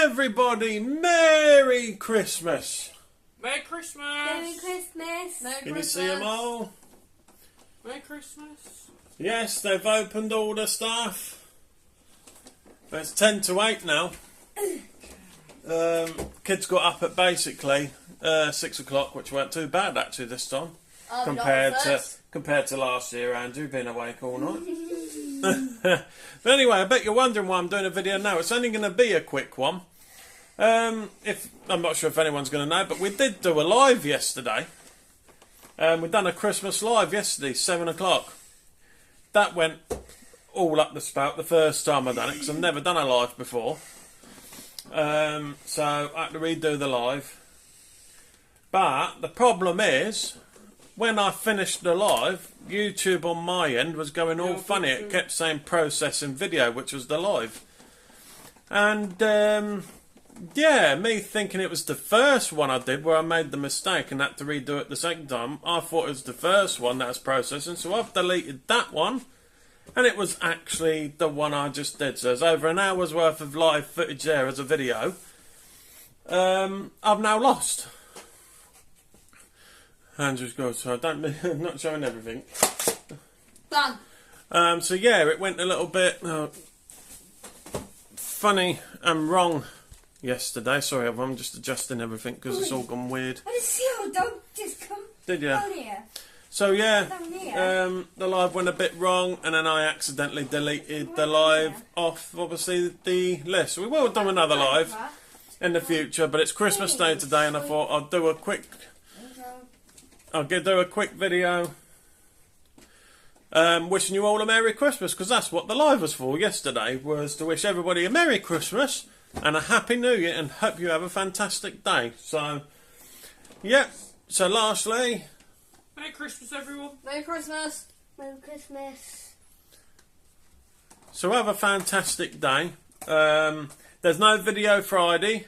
Everybody, Merry Christmas! Merry Christmas! Merry Christmas! Merry Can Christmas! you see them all? Merry Christmas! Yes, they've opened all the stuff. But it's 10 to 8 now. Kids got up at basically 6 o'clock, which weren't too bad actually this time. Compared to last year, Andrew, being awake all night. But anyway, I bet you're wondering why I'm doing a video now. It's only going to be a quick one. I'm not sure if anyone's going to know, but we did do a live yesterday. We've done a Christmas live yesterday, 7 o'clock. That went all up the spout the first time I've done it, because I've never done a live before. So I had to redo the live. But the problem is, when I finished the live, YouTube on my end was going all funny. It kept saying processing video, which was the live. And, yeah, me thinking it was the first one I did where I made the mistake and had to redo it the second time. I thought it was the first one that was processing, so I've deleted that one. And it was actually the one I just did. So there's over an hour's worth of live footage there as a video. I've now lost. Andrew's good, so I'm not showing everything. Done. So yeah, it went a little bit funny and wrong yesterday. Sorry, I'm just adjusting everything because it's all gone weird. I just see how a dog just come Did you? down here. So yeah, Down here. the live went a bit wrong, and then I accidentally deleted the live off, obviously, the list. We will do another live in the future, but it's Christmas Day today, and I thought I'll do a quick video wishing you all a Merry Christmas, because that's what the live was for yesterday, was to wish everybody a Merry Christmas and a Happy New Year, and hope you have a fantastic day. So, yeah, so lastly, Merry Christmas, everyone! Merry Christmas! Merry Christmas! so have a fantastic day. There's no video Friday.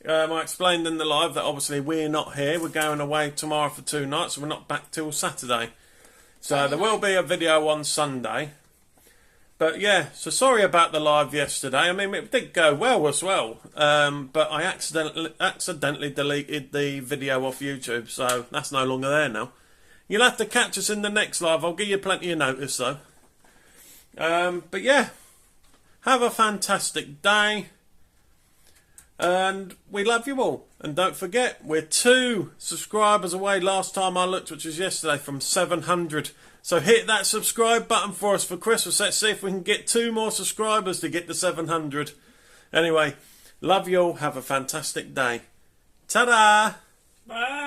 I explained in the live that obviously we're not here. We're going away tomorrow for 2 nights, so we're not back till Saturday. So there will be a video on Sunday. But yeah, so sorry about the live yesterday. I mean, it did go well as well. But I accidentally deleted the video off YouTube, so that's no longer there now. You'll have to catch us in the next live. I'll give you plenty of notice though. But yeah, have a fantastic day. And we love you all. And don't forget, we're 2 subscribers away last time I looked, which was yesterday, from 700. So hit that subscribe button for us for Christmas. Let's see if we can get 2 more subscribers to get to 700. Anyway, love you all. Have a fantastic day. Ta-da! Bye!